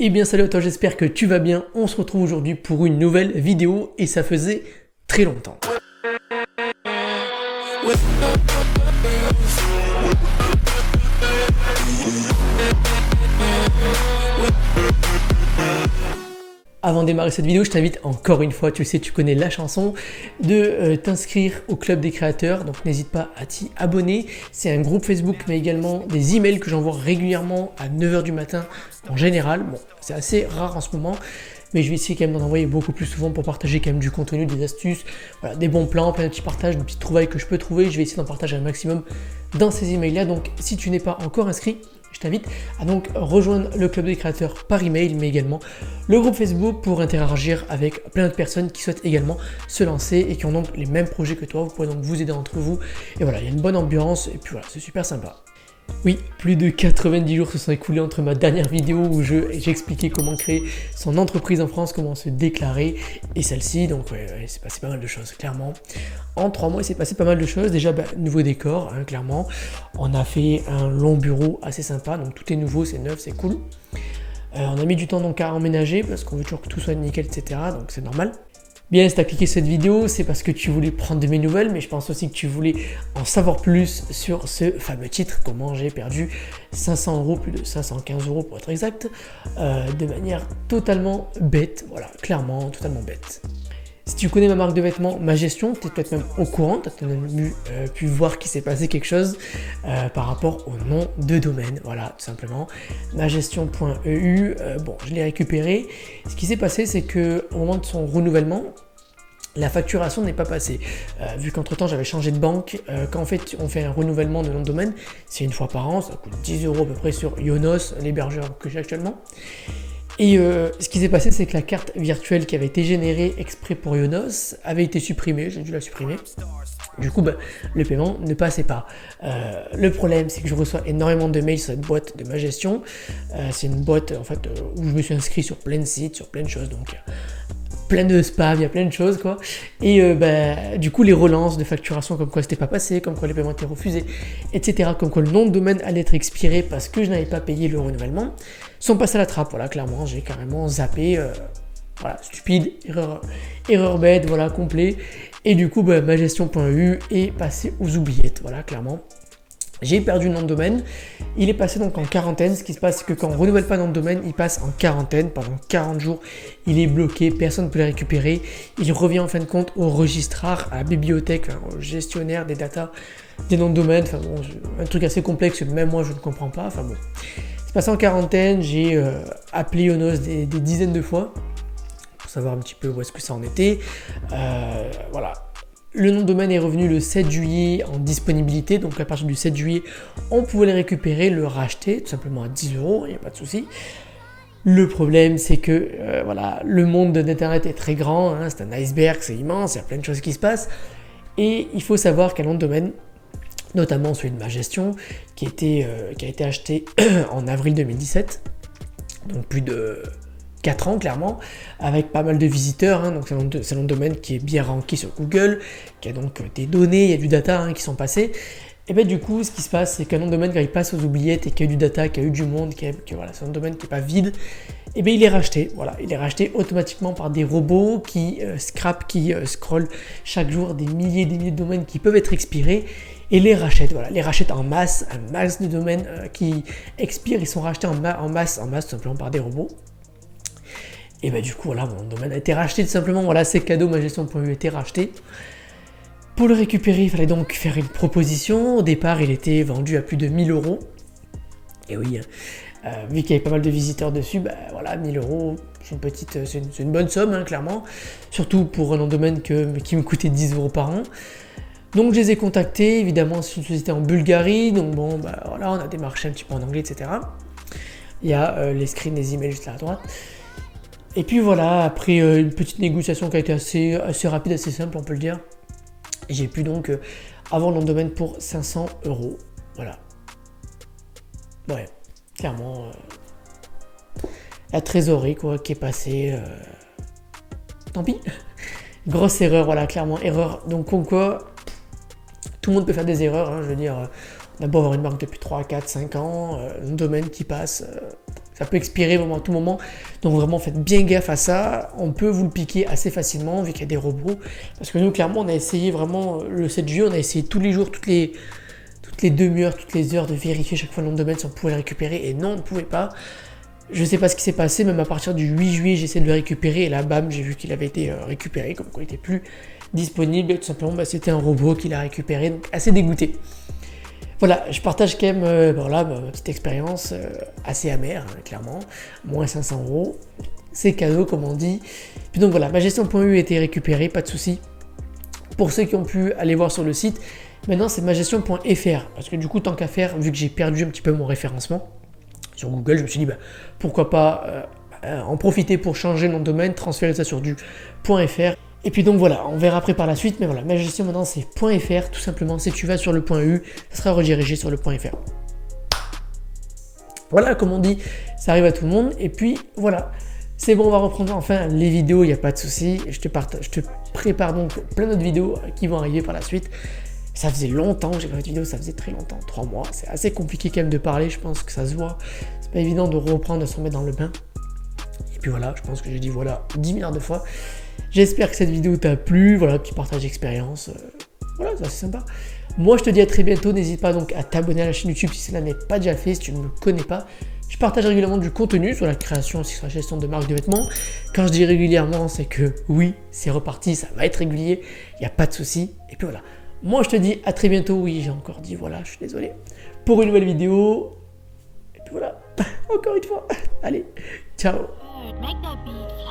Eh bien salut à toi, j'espère que tu vas bien. On se retrouve aujourd'hui pour une nouvelle vidéo et ça faisait très longtemps. Avant de démarrer cette vidéo, je t'invite encore une fois, tu sais, tu connais la chanson, de t'inscrire au club des créateurs. Donc n'hésite pas à t'y abonner. C'est un groupe Facebook, mais également des emails que j'envoie régulièrement à 9 h du matin en général. Bon, c'est assez rare en ce moment, mais je vais essayer quand même d'en envoyer beaucoup plus souvent pour partager quand même du contenu, des astuces, voilà, des bons plans, plein de petits partages, de petites trouvailles que je peux trouver. Je vais essayer d'en partager un maximum dans ces emails là. Donc si tu n'es pas encore inscrit, je t'invite à donc rejoindre le club des créateurs par email, mais également le groupe Facebook pour interagir avec plein de personnes qui souhaitent également se lancer et qui ont donc les mêmes projets que toi. Vous pouvez donc vous aider entre vous. Et voilà, il y a une bonne ambiance et puis voilà, c'est super sympa. Oui, plus de 90 jours se sont écoulés entre ma dernière vidéo où j'expliquais comment créer son entreprise en France, comment se déclarer, et celle-ci. Donc ouais, c'est passé pas mal de choses, clairement. En 3 mois, il s'est passé pas mal de choses. Déjà, nouveau décor, hein, clairement. On a fait un long bureau assez sympa, donc tout est nouveau, c'est neuf, c'est cool. On a mis du temps donc à emménager parce qu'on veut toujours que tout soit nickel, etc. Donc c'est normal. Bien, si tu as cliqué cette vidéo, c'est parce que tu voulais prendre de mes nouvelles, mais je pense aussi que tu voulais en savoir plus sur ce fameux titre, comment j'ai perdu 500 €, plus de 515 € pour être exact, de manière totalement bête, voilà, clairement, totalement bête. Si tu connais ma marque de vêtements, Ma Gestion, tu es peut-être même au courant, tu as peut-être même pu voir qu'il s'est passé quelque chose par rapport au nom de domaine. Voilà, tout simplement. magestion.eu, bon, je l'ai récupéré. Ce qui s'est passé, c'est qu'au moment de son renouvellement, la facturation n'est pas passée. Vu qu'entre temps j'avais changé de banque, quand en fait on fait un renouvellement de nom de domaine, c'est une fois par an, ça coûte 10 € à peu près sur Ionos, l'hébergeur que j'ai actuellement. Et ce qui s'est passé, c'est que la carte virtuelle qui avait été générée exprès pour Ionos avait été supprimée, j'ai dû la supprimer. Du coup, le paiement ne passait pas. Le problème, c'est que je reçois énormément de mails sur cette boîte de Ma Gestion. C'est une boîte en fait où je me suis inscrit sur plein de sites, sur plein de choses, donc plein de spam, il y a plein de choses quoi. Et du coup les relances de facturation comme quoi c'était pas passé, comme quoi les paiements étaient refusés, etc. Comme quoi le nom de domaine allait être expiré parce que je n'avais pas payé le renouvellement, sont passés à la trappe. Voilà, clairement j'ai carrément zappé, voilà, stupide, erreur bête, voilà, complet. Et du coup magestion.eu est passé aux oubliettes, voilà, clairement. J'ai perdu le nom de domaine, il est passé donc en quarantaine. Ce qui se passe, c'est que quand on ne renouvelle pas le nom de domaine, il passe en quarantaine pendant 40 jours. Il est bloqué, personne ne peut le récupérer. Il revient en fin de compte au registraire, à la bibliothèque, au gestionnaire des datas, des noms de domaine. Enfin bon, un truc assez complexe que même moi je ne comprends pas. Enfin bon, c'est passé en quarantaine. J'ai appelé Ionos des dizaines de fois pour savoir un petit peu où est-ce que ça en était. Voilà. Le nom de domaine est revenu le 7 juillet en disponibilité, donc à partir du 7 juillet, on pouvait le récupérer, le racheter tout simplement à 10 €, il n'y a pas de souci. Le problème, c'est que voilà, le monde d'internet est très grand, hein, c'est un iceberg, c'est immense, il y a plein de choses qui se passent, et il faut savoir qu'un nom de domaine, notamment celui de Ma Gestion, qui a été acheté en avril 2017, donc plus de 4 ans clairement, avec pas mal de visiteurs, hein, donc c'est un nom de domaine qui est bien ranké sur Google, qui a donc des données, il y a du data hein, qui sont passés. Et bien du coup, ce qui se passe, c'est qu'un nom de domaine, quand il passe aux oubliettes et qu'il y a eu du data, qu'il y a eu du monde, voilà, c'est un nom de domaine qui n'est pas vide, et bien il est racheté. Voilà, il est racheté automatiquement par des robots qui scrollent chaque jour des milliers de domaines qui peuvent être expirés et les rachètent. Voilà, les rachètent en masse, un masse de domaines qui expirent, ils sont rachetés en masse tout simplement par des robots. Et du coup, voilà, mon domaine a été racheté tout simplement. Voilà, c'est cadeau, magestion.eu a été racheté. Pour le récupérer, il fallait donc faire une proposition. Au départ, il était vendu à plus de 1000 €. Et oui, vu qu'il y avait pas mal de visiteurs dessus, voilà, 1000 €, c'est une bonne somme, hein, clairement. Surtout pour un nom de domaine qui me coûtait 10 € par an. Donc je les ai contactés, évidemment, c'est une société en Bulgarie. Donc bon, voilà, on a démarché un petit peu en anglais, etc. Il y a les screens des emails juste là à droite. Et puis voilà, après une petite négociation qui a été assez rapide, assez simple, on peut le dire, j'ai pu donc avoir le nom de domaine pour 500 €. Voilà. Ouais, clairement, la trésorerie quoi, qui est passée. Tant pis. Grosse erreur, voilà, clairement, erreur. Donc comme quoi, tout le monde peut faire des erreurs, hein, je veux dire, on a beau avoir une marque depuis 3, 4, 5 ans, un domaine qui passe, ça peut expirer vraiment à tout moment. Donc vraiment faites bien gaffe à ça. On peut vous le piquer assez facilement vu qu'il y a des robots. Parce que nous clairement on a essayé vraiment le 7 juillet, on a essayé tous les jours, toutes les demi-heures, toutes les heures de vérifier chaque fois le nombre de domaines si on pouvait le récupérer et non on ne pouvait pas. Je sais pas ce qui s'est passé, même à partir du 8 juillet j'ai essayé de le récupérer et là bam j'ai vu qu'il avait été récupéré, comme quoi il était plus disponible, et tout simplement c'était un robot qui l'a récupéré, donc assez dégoûté. Voilà, je partage quand même voilà, ma petite expérience assez amère, hein, clairement, moins 500 €, c'est cadeau comme on dit. Puis donc voilà, ma gestion.eu a été récupérée, pas de souci. Pour ceux qui ont pu aller voir sur le site, maintenant c'est magestion.fr, parce que du coup tant qu'à faire, vu que j'ai perdu un petit peu mon référencement sur Google, je me suis dit pourquoi pas en profiter pour changer le nom de domaine, transférer ça sur du .fr. Et puis donc voilà, on verra après par la suite, mais voilà, ma gestion maintenant c'est .fr, tout simplement, si tu vas sur le .eu, ça sera redirigé sur le .fr. Voilà, comme on dit, ça arrive à tout le monde, et puis voilà, c'est bon, on va reprendre enfin les vidéos, il n'y a pas de souci, je te prépare donc plein d'autres vidéos qui vont arriver par la suite. Ça faisait longtemps que j'ai fait cette vidéo, ça faisait très longtemps, 3 mois, c'est assez compliqué quand même de parler, je pense que ça se voit, c'est pas évident de reprendre, de se remettre dans le bain. Et puis voilà, je pense que j'ai dit voilà 10 milliards de fois. J'espère que cette vidéo t'a plu, voilà, petit partage d'expérience, voilà, c'est assez sympa. Moi je te dis à très bientôt, n'hésite pas donc à t'abonner à la chaîne YouTube si cela n'est pas déjà fait, si tu ne me connais pas. Je partage régulièrement du contenu sur la création ainsi que sur la gestion de marques de vêtements. Quand je dis régulièrement, c'est que oui, c'est reparti, ça va être régulier, il n'y a pas de souci. Et puis voilà, moi je te dis à très bientôt, oui j'ai encore dit voilà, je suis désolé, pour une nouvelle vidéo. Et puis voilà, encore une fois, allez, ciao. Make that beat.